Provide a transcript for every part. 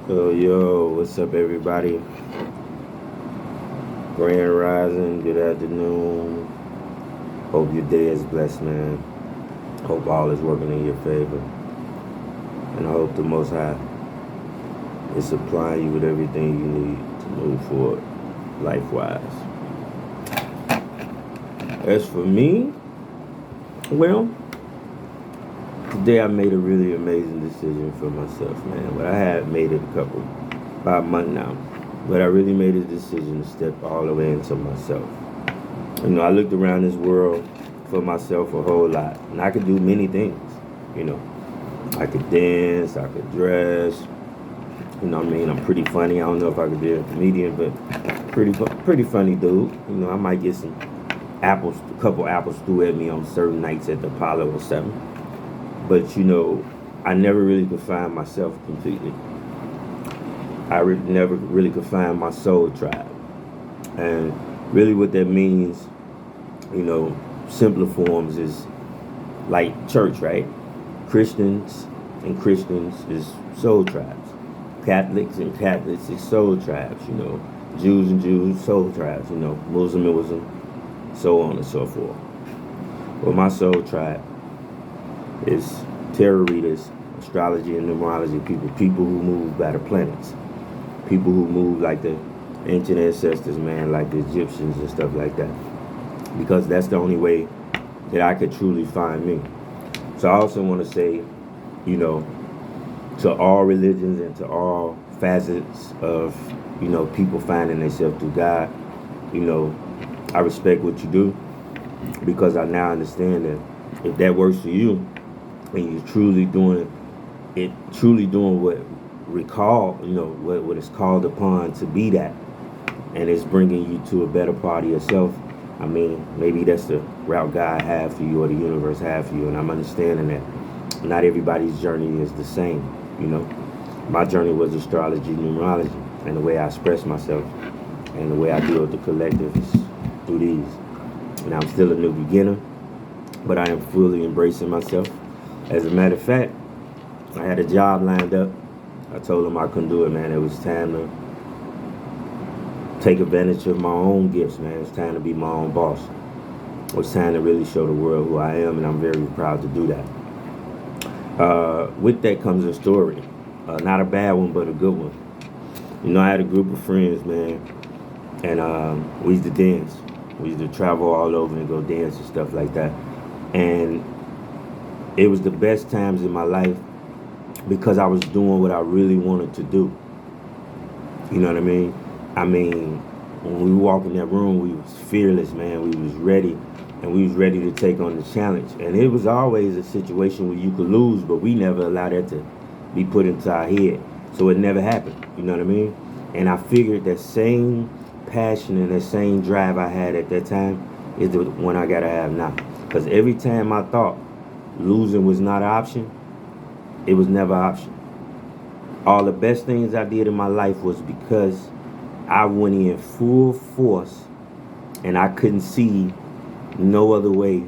Yo, what's up, everybody? Grand Rising, good afternoon. Hope your day is blessed, man. Hope all is working in your favor. And I hope the Most High is supplying you with everything you need to move forward life wise. As for me, well, today I made a really amazing decision for myself, man. But I had made it about a month now. But I really made a decision to step all the way into myself. I looked around this world for myself a whole lot. And I could do many things, you know. I could dance, I could dress. I'm pretty funny. I don't know if I could be a comedian, but pretty funny dude. I might get a couple apples threw at me on certain nights at the Apollo or something. But, I never really could find myself completely. Never really could find my soul tribe. And really what that means, simpler forms is like church, right? Christians is soul tribes. Catholics is soul tribes, Jews and Jews, soul tribes, Muslim, so on and so forth. Well, my soul tribe is tarot readers, astrology and numerology people who move by the planets. People who move like the ancient ancestors, man, like the Egyptians and stuff like that. Because that's the only way that I could truly find me. So I also want to say, to all religions and to all facets of, people finding themselves through God, I respect what you do because I now understand that if that works for you and you're truly doing what what is called upon to be that, and it's bringing you to a better part of yourself. I mean, maybe that's the route God have for you or the universe have for you, and I'm understanding that not everybody's journey is the same. My journey was astrology, numerology, and the way I express myself and the way I deal with the collective is through these. And I'm still a new beginner, but I am fully embracing myself. As a matter of fact, I had a job lined up. I told them I couldn't do it, man. It was time to take advantage of my own gifts, man. It's time to be my own boss. It was time to really show the world who I am, and I'm very proud to do that. With that comes a story. Not a bad one, but a good one. I had a group of friends, man, and we used to dance. We used to travel all over and go dance and stuff like that. And it was the best times in my life because I was doing what I really wanted to do. You know what I mean? When we walked in that room, we was fearless, man. We was ready, and we was ready to take on the challenge. And it was always a situation where you could lose, but we never allowed that to be put into our head. So it never happened. You know what I mean? And I figured that same passion and that same drive I had at that time is the one I gotta have now. Because every time I thought losing was not an option, it was never an option. All the best things I did in my life was because I went in full force and I couldn't see no other way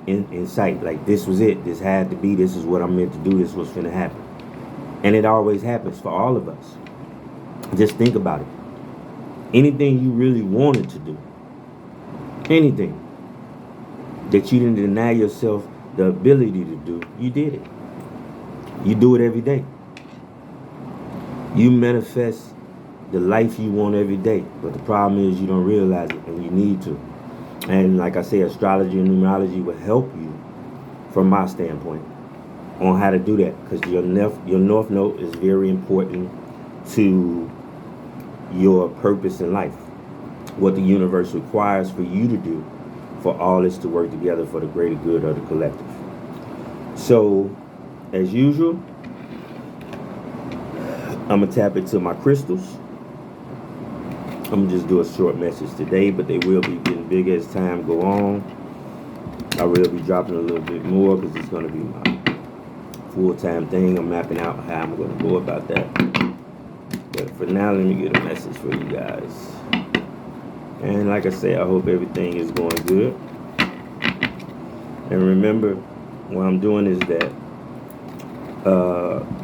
in sight. Like, this was it. This had to be. This is what I'm meant to do. This was going to happen. And it always happens for all of us. Just think about it. Anything you really wanted to do, anything that you didn't deny yourself the ability to do, you did it. You do it every day. You manifest the life you want every day. But the problem is you don't realize it, and you need to. And like I say, astrology and numerology will help you, from my standpoint, on how to do that. Because your north node is very important to your purpose in life. What the universe requires for you to do for all this to work together for the greater good of the collective. So, as usual, I'm going to tap into my crystals. I'm going to just do a short message today, but they will be getting bigger as time go on. I will be dropping a little bit more because it's going to be my full-time thing. I'm mapping out how I'm going to go about that. But for now, let me get a message for you guys. And like I say, I hope everything is going good. And remember, what I'm doing is that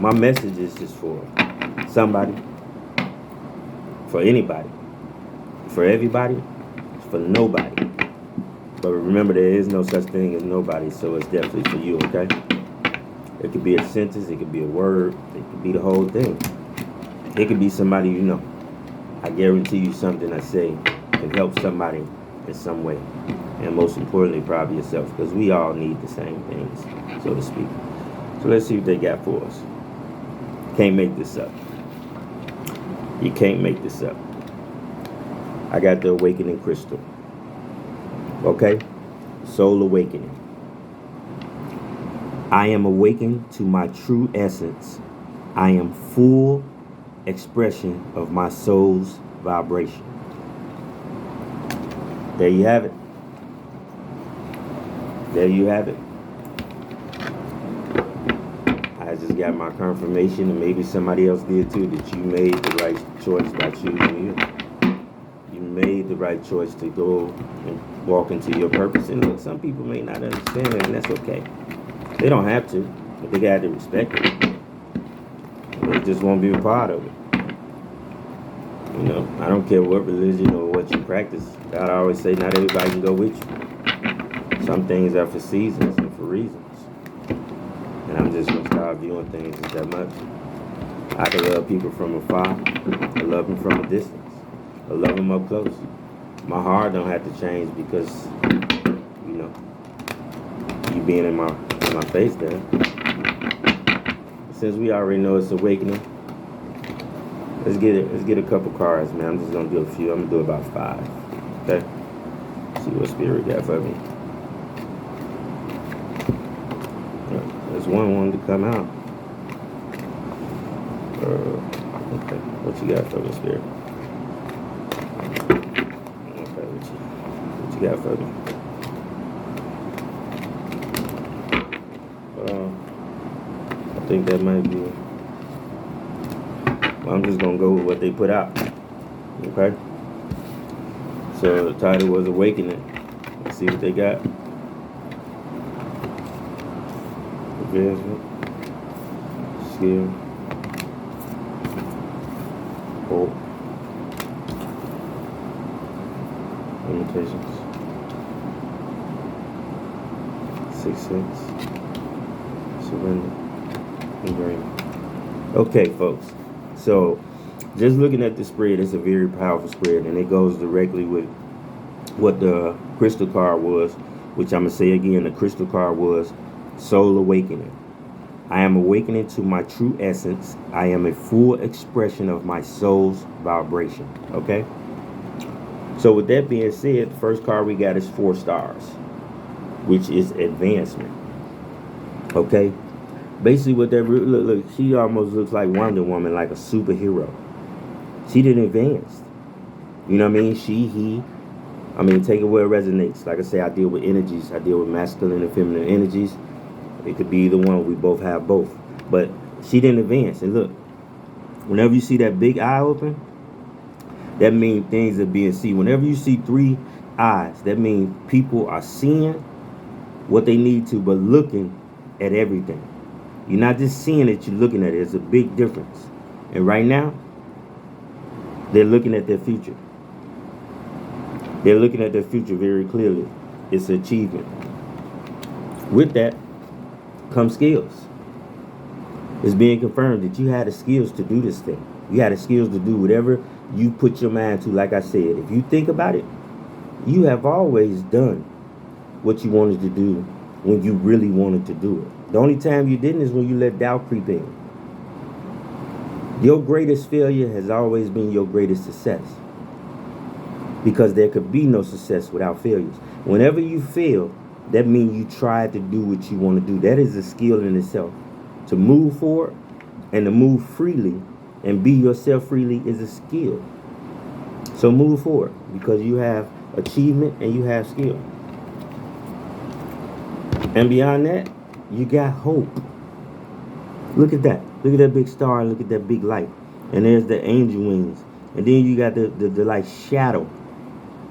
my message is just for somebody, for anybody, for everybody, for nobody. But remember, there is no such thing as nobody, so it's definitely for you, okay? It could be a sentence, it could be a word, it could be the whole thing. It could be somebody you know. I guarantee you something I say can help somebody in some way. And most importantly, probably yourself, because we all need the same things, so to speak. So let's see what they got for us. Can't make this up. You can't make this up. I got the awakening crystal. Okay? Soul awakening. I am awakened to my true essence. I am full expression of my soul's vibration. There you have it. There you have it. I just got my confirmation, and maybe somebody else did too, that you made the right choice by choosing you. You made the right choice to go and walk into your purpose. And look, some people may not understand it, and that's okay. They don't have to, but they got to respect it. They just won't be a part of it. You know, I don't care what religion or what you practice. God always say not everybody can go with you. Some things are for seasons and for reasons. And I'm just going to start viewing things as that much. I can love people from afar. I love them from a distance. I love them up close. My heart don't have to change because, you know, you being in my face there. Since we already know it's awakening, let's get a couple cards, man. I'm just gonna do a few. I'm gonna do about 5. Okay? See what Spirit got for me. There's one wanted to come out. Okay. What you got for me, Spirit? Okay, what you got for me? I think that might be. Well, I'm just gonna go with what they put out. Okay. So the title was Awakening. Let's see what they got. Advancement, skill, hope, limitations, success, surrender, and dream. Okay, folks. So, just looking at the spread, it's a very powerful spread, and it goes directly with what the crystal card was, which I'm going to say again, the crystal card was Soul Awakening. I am awakening to my true essence. I am a full expression of my soul's vibration. Okay? So with that being said, the first card we got is 4 stars, which is advancement. Okay? Basically what that, look, she almost looks like Wonder Woman, like a superhero. She didn't advance. You know what I mean? She, he. I mean, take it where it resonates. Like I say, I deal with energies. I deal with masculine and feminine energies. It could be either one. We both have both. But she didn't advance. And look, whenever you see that big eye open, that means things are being seen. Whenever you see 3 eyes, that means people are seeing what they need to, but looking at everything. You're not just seeing it, you're looking at it. It's a big difference. And right now, they're looking at their future. They're looking at their future very clearly. It's an achievement. With that comes skills. It's being confirmed that you had the skills to do this thing. You had the skills to do whatever you put your mind to. Like I said, if you think about it, you have always done what you wanted to do when you really wanted to do it. The only time you didn't is when you let doubt creep in. Your greatest failure has always been your greatest success. Because there could be no success without failures. Whenever you fail, that means you tried to do what you want to do. That is a skill in itself. To move forward and to move freely and be yourself freely is a skill. So move forward because you have achievement and you have skill. And beyond that, you got hope. Look at that. Look at that big star. Look at that big light. And there's the angel wings. And then you got the like shadow.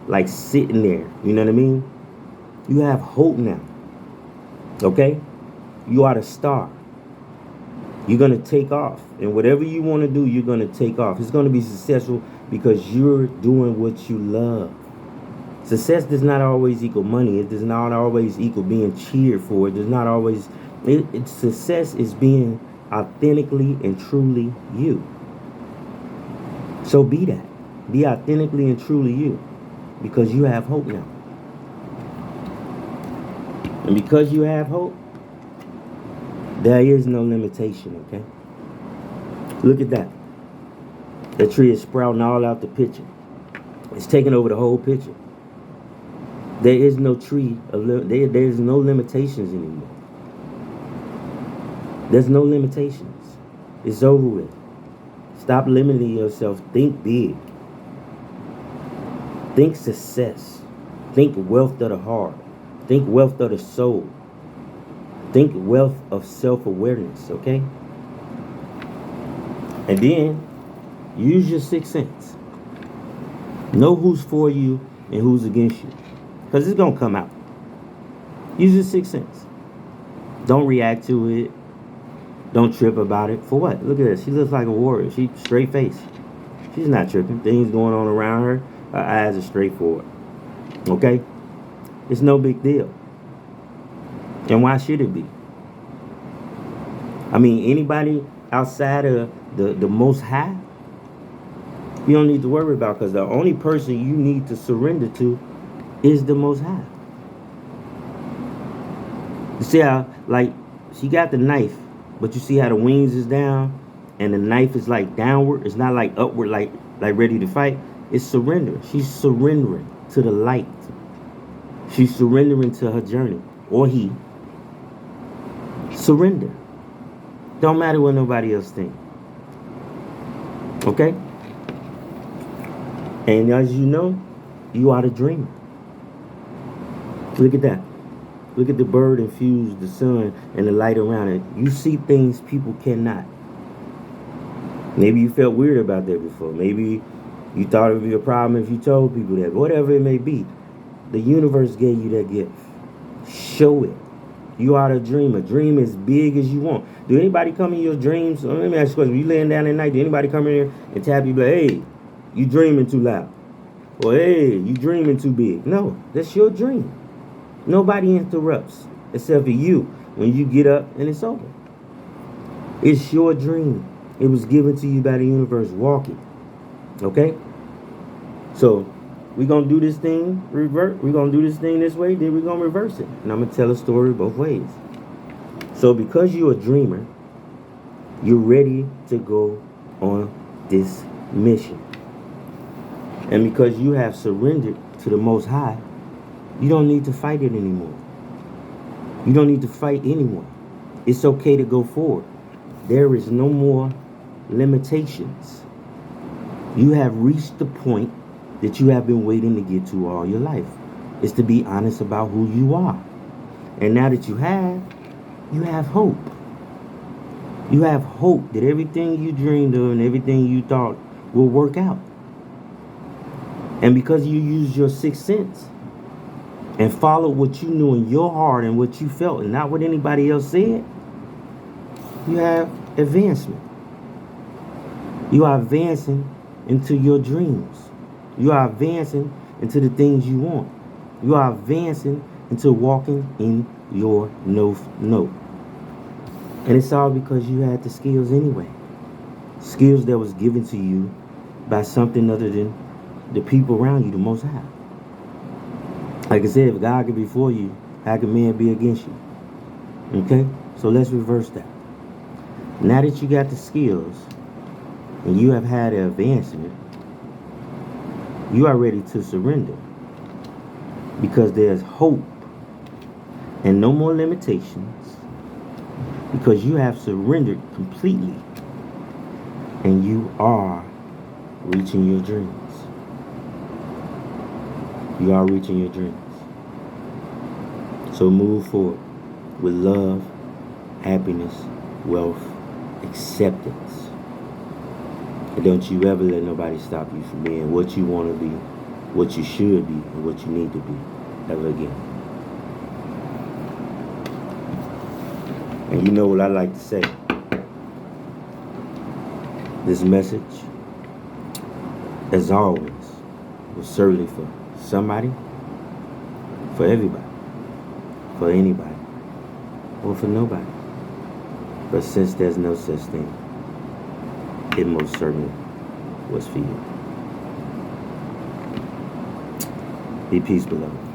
Like sitting there. You know what I mean? You have hope now. Okay? You are the star. You're going to take off And whatever you want to do, you're going to take off. It's going to be successful because you're doing what you love. Success does not always equal money. It does not always equal being cheered for. It does not always. Success is being authentically and truly you. So be that. Be authentically and truly you, because you have hope now. And because you have hope, there is no limitation, okay? Look at that. The tree is sprouting all out the picture. It's taking over the whole picture. There is no tree, there's no limitations anymore. There's no limitations. It's over with. Stop limiting yourself. Think big. Think success. Think wealth of the heart. Think wealth of the soul. Think wealth of self-awareness, okay? And then, use your sixth sense. Know who's for you and who's against you. Because it's going to come out. Use your sixth sense. Don't react to it. Don't trip about it. For what? Look at this. She looks like a warrior. She's straight face. She's not tripping. Things going on around her. Her eyes are straightforward. Okay? It's no big deal. And why should it be? I mean, anybody outside of the Most High, you don't need to worry about, because the only person you need to surrender to is the Most High. You see how, like, she got the knife, but you see how the wings is down and the knife is like downward? It's not like upward, like ready to fight. It's surrender. She's surrendering to the light. She's surrendering to her journey. Or he. Surrender. Don't matter what nobody else thinks. Okay? And as you know, you are the dreamer. Look at that. Look at the bird infuse the sun and the light around it. You see things people cannot. Maybe you felt weird about that before. Maybe you thought it would be a problem if you told people that. Whatever it may be, the universe gave you that gift. Show it. You are the dreamer. Dream as big as you want. Do anybody come in your dreams? Let me ask you a question. You laying down at night, do anybody come in here and tap you like, hey, you dreaming too loud? Or hey, you dreaming too big? No, that's your dream. Nobody interrupts except for you when you get up and it's over. It's your dream. It was given to you by the universe. Walk it. Okay? So, we're going to do this thing, revert. We're going to do this thing this way, then we're going to reverse it. And I'm going to tell a story both ways. So, because you're a dreamer, you're ready to go on this mission. And because you have surrendered to the Most High, you don't need to fight it anymore. You don't need to fight anyone. It's okay to go forward. There is no more limitations. You have reached the point that you have been waiting to get to all your life. It's to be honest about who you are. And now that you have hope. You have hope that everything you dreamed of and everything you thought will work out. And because you used your sixth sense and followed what you knew in your heart and what you felt and not what anybody else said, you have advancement. You are advancing into your dreams. You are advancing into the things you want. You are advancing into walking in your note. And it's all because you had the skills anyway. Skills that was given to you by something other than the people around you, the Most High. Like I said, if God can be for you, how can man be against you? Okay? So let's reverse that. Now that you got the skills and you have had an advancement, you are ready to surrender. Because there's hope and no more limitations. Because you have surrendered completely. And you are reaching your dreams. You are reaching your dreams. So move forward with love, happiness, wealth, acceptance. And don't you ever let nobody stop you from being what you want to be, what you should be, and what you need to be ever again. And you know what I like to say. This message, as always, was certainly for somebody, for everybody, for anybody, or for nobody. But since there's no such thing, it most certainly was for you. Be peace, beloved.